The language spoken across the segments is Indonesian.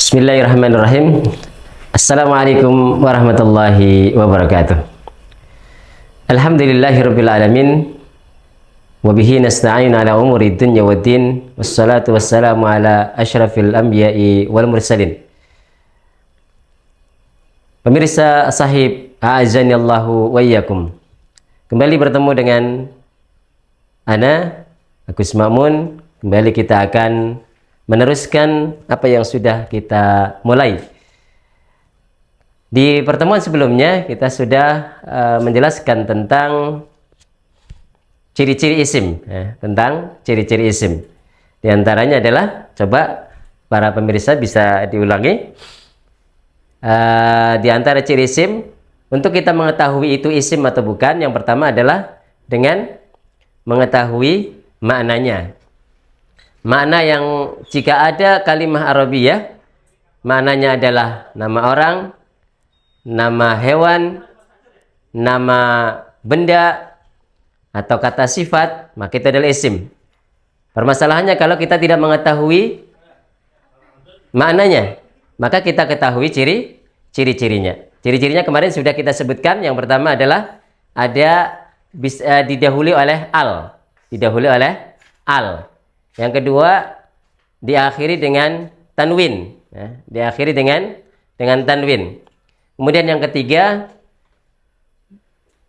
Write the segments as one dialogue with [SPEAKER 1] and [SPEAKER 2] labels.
[SPEAKER 1] Bismillahirrahmanirrahim. Assalamualaikum warahmatullahi wabarakatuh. Alhamdulillahirabbil alamin. Wa bihi nasta'in ala umuri dunya waddin. Wassalatu wassalamu ala asyrafil anbiya'i wal mursalin. Pemirsa sahib, a'azanillahu wa iyyakum. Kembali bertemu dengan ana Agus Ma'mun. Kembali kita akan meneruskan apa yang sudah kita mulai. Di pertemuan sebelumnya kita sudah menjelaskan tentang ciri-ciri isim, tentang ciri-ciri isim. Di antaranya adalah, coba para pemirsa bisa diulangi. Di antara ciri isim, untuk kita mengetahui itu isim atau bukan, yang pertama adalah dengan mengetahui maknanya. Makna yang jika ada kalimah Arabiyah, maknanya adalah nama orang, nama hewan, nama benda, atau kata sifat, maka itu adalah isim. Permasalahannya kalau kita tidak mengetahui maknanya, maka kita ketahui ciri-cirinya. Ciri-cirinya kemarin sudah kita sebutkan. Yang pertama adalah ada didahului oleh al. Didahului oleh al. Yang kedua, diakhiri dengan tanwin. Diakhiri dengan tanwin. Kemudian yang ketiga,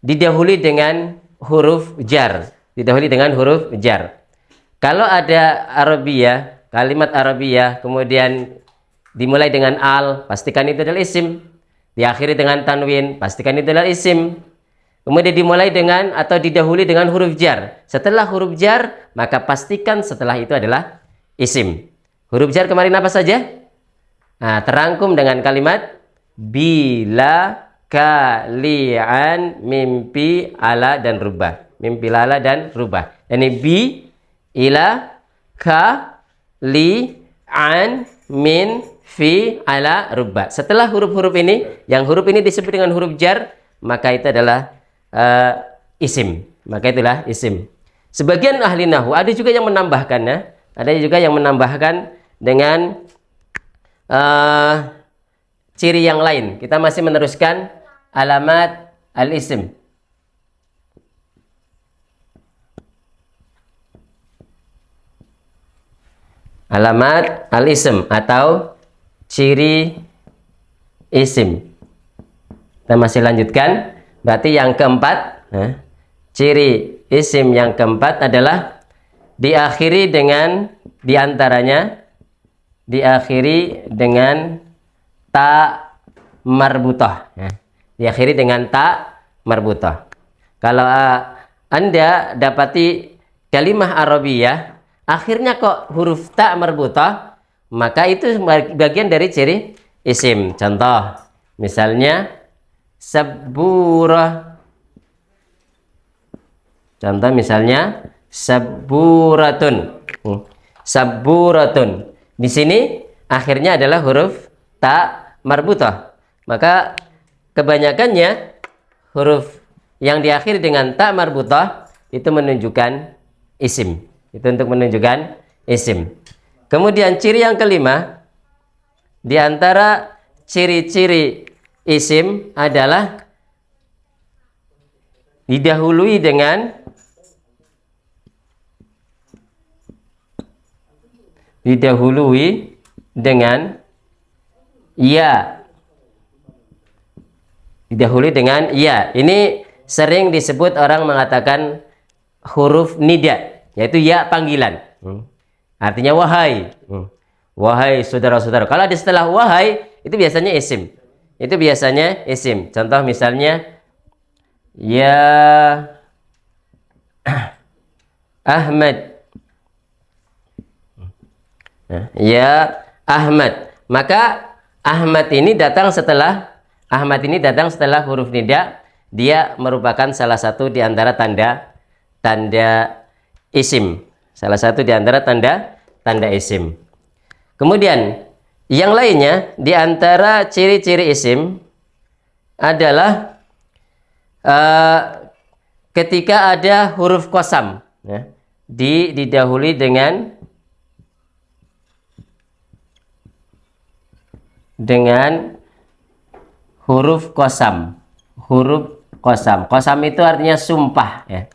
[SPEAKER 1] didahului dengan huruf jar. Didahului dengan huruf jar. Kalau ada Arabiyah, kalimat Arabiyah, kemudian dimulai dengan al, pastikan itu adalah isim. Diakhiri dengan tanwin, pastikan itu adalah isim. Kemudian dimulai dengan atau didahului dengan huruf jar. Setelah huruf jar, maka pastikan setelah itu adalah isim. Huruf jar kemarin apa saja? Nah, terangkum dengan kalimat bila, kalian, mimpi, ala, dan rubah. Mimpi, lala, dan rubah. Ini bi, ila, ka, li, an, min, fi, ala, rubah. Setelah huruf-huruf ini, yang huruf ini disebut dengan huruf jar, maka itu adalah isim. Maka itulah isim. Sebagian ahli nahwu ada juga yang menambahkannya, ada juga yang menambahkan dengan ciri yang lain. Kita masih meneruskan alamat al-isim. Alamat al-isim atau ciri isim. Kita masih lanjutkan. Berarti yang keempat, ciri isim yang keempat adalah diakhiri dengan, diantaranya diakhiri dengan ta marbutah. Diakhiri dengan ta marbutah. Kalau Anda dapati kalimah Arabiyah akhirnya kok huruf ta marbutah, maka itu bagian dari ciri isim. Contoh, misalnya sabura. Contoh misalnya saburatun. Saburatun. Di sini akhirnya adalah huruf ta marbutah. Maka kebanyakannya huruf yang diakhiri dengan ta marbutah itu menunjukkan isim. Itu untuk menunjukkan isim. Kemudian ciri yang kelima, di antara ciri-ciri isim adalah didahului dengan ya. Didahului dengan ya. Ini sering disebut orang mengatakan huruf nida, yaitu ya panggilan. Artinya wahai. Wahai saudara-saudara. Kalau ada setelah wahai, itu biasanya isim. Itu biasanya isim. Contoh misalnya ya Ahmad. Ya Ahmad. Maka Ahmad ini datang setelah huruf nida. Dia merupakan salah satu di antara tanda isim. Salah satu di antara tanda isim. Kemudian yang lainnya di antara ciri-ciri isim adalah ketika ada huruf qasam, ya, didahului dengan dengan huruf qasam. Huruf qasam. Qasam itu artinya sumpah ya.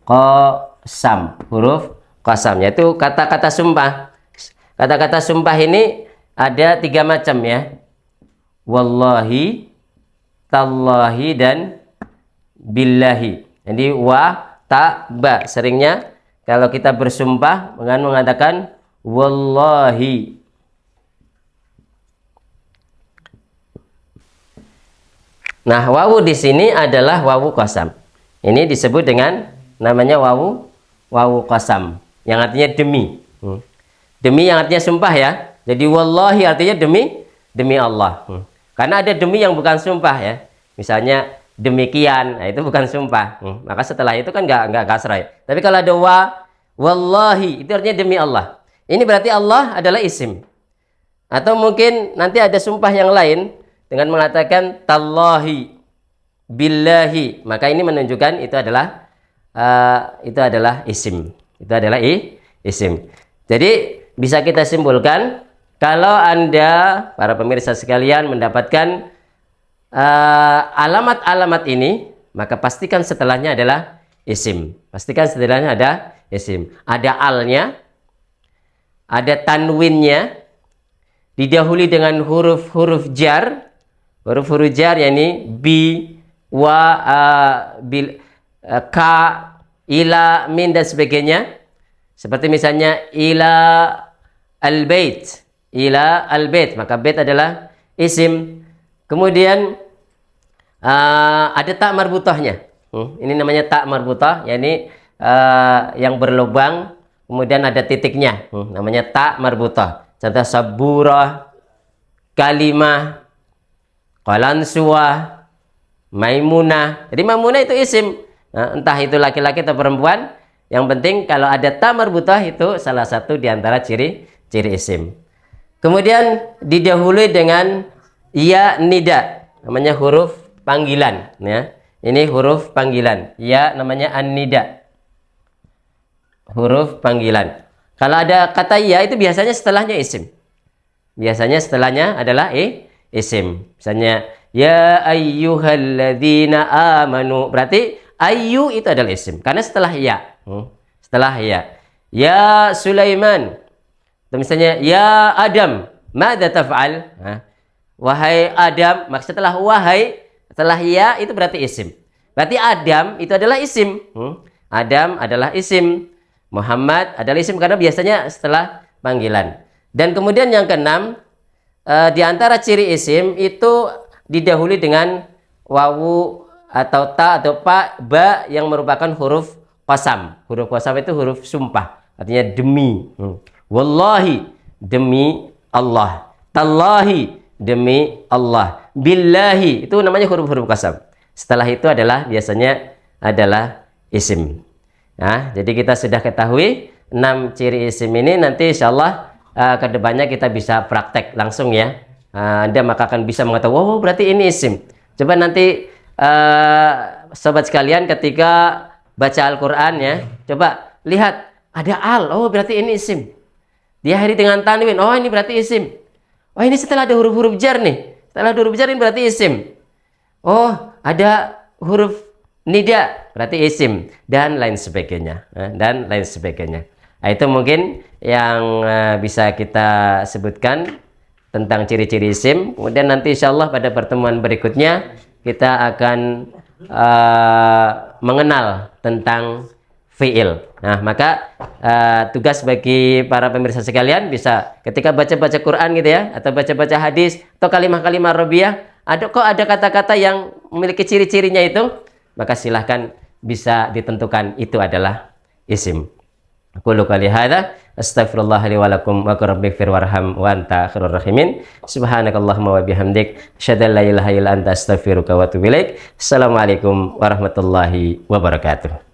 [SPEAKER 1] Qasam, huruf qasam, yaitu kata-kata sumpah. Kata-kata sumpah ini ada 3 macam ya. Wallahi, tallahi, dan billahi. Jadi wa, ta, ba. Seringnya kalau kita bersumpah dengan mengatakan wallahi. Nah, wawu di sini adalah wawu qasam. Ini disebut dengan namanya wawu qasam, yang artinya demi. Demi yang artinya sumpah ya. Jadi wallahi artinya demi Allah. Karena ada demi yang bukan sumpah ya. Misalnya demikian, nah itu bukan sumpah. Maka setelah itu kan nggak kasrah ya. Tapi kalau ada wallahi itu artinya demi Allah. Ini berarti Allah adalah isim. Atau mungkin nanti ada sumpah yang lain dengan mengatakan tallahi, billahi, maka ini menunjukkan itu adalah isim. Itu adalah isim. Jadi bisa kita simpulkan, kalau Anda para pemirsa sekalian mendapatkan alamat-alamat ini, maka pastikan setelahnya adalah isim. Pastikan setelahnya ada isim. Ada alnya, ada tanwinnya, didahului dengan huruf-huruf jar. Huruf-huruf jar yakni bi, wa, bil, ka, ila, min, dan sebagainya. Seperti misalnya ila al-bait. Ila al-bait, maka bait adalah isim. Kemudian ada tak marbutahnya. Ini namanya tak marbutah, yakni yang berlubang kemudian ada titiknya. Namanya tak marbutah. Contoh saburah, kalimah, qalansuah, maimunah. Jadi maimunah itu isim. Nah, entah itu laki-laki atau perempuan, yang penting kalau ada ta marbutah itu salah satu di antara ciri-ciri isim. Kemudian didahului dengan ya nida, namanya huruf panggilan ya. Ini huruf panggilan. Ya namanya an-nida. Huruf panggilan. Kalau ada kata ya itu biasanya setelahnya isim. Biasanya setelahnya adalah isim. Misalnya ya ayyuhalladzina amanu, berarti ayyu itu adalah isim karena setelah ya. Setelah ya. Ya Sulaiman. Atau misalnya ya Adam, madza taf'al? Wahai Adam, maksud setelah wahai, setelah ya itu berarti isim. Berarti Adam itu adalah isim. Adam adalah isim. Muhammad adalah isim karena biasanya setelah panggilan. Dan kemudian yang keenam, di antara ciri isim itu didahului dengan wawu atau ta atau pa, ba yang merupakan huruf qasam. Huruf qasam itu huruf sumpah, artinya demi. Wallahi, demi Allah. Tallahi, demi Allah. Billahi, itu namanya huruf-huruf qasam. Setelah itu adalah biasanya adalah isim. Nah, jadi kita sudah ketahui 6 ciri isim ini. Nanti insyaallah kedepannya kita bisa praktek langsung ya. Anda maka akan bisa mengatakan, wow berarti ini isim. Coba nanti sobat sekalian ketika baca Al-Quran ya, coba lihat ada al, oh berarti ini isim. Diakhiri dengan tanwin, oh ini berarti isim. Oh ini setelah ada huruf-huruf jar nih, setelah ada huruf jar ini berarti isim. Oh ada huruf nida, berarti isim, dan lain sebagainya. Dan lain sebagainya. Nah, itu mungkin yang bisa kita sebutkan tentang ciri-ciri isim. Kemudian nanti insya Allah pada pertemuan berikutnya kita akan mengenal tentang fi'il. Nah, maka tugas bagi para pemirsa sekalian bisa ketika baca-baca Quran gitu ya, atau baca-baca hadis atau kalimah-kalimah Arabiyah, ada kata-kata yang memiliki ciri-cirinya itu, maka silahkan bisa ditentukan itu adalah isim. Qulu qali hadza astaghfirullah li wa lakum wa rabbighfir warham wa anta khairur rahimin. Subhanakallahumma wa bihamdik asyhadu an la ilaha illa anta astaghfiruka wa atubu ilaik. Assalamualaikum warahmatullahi wabarakatuh.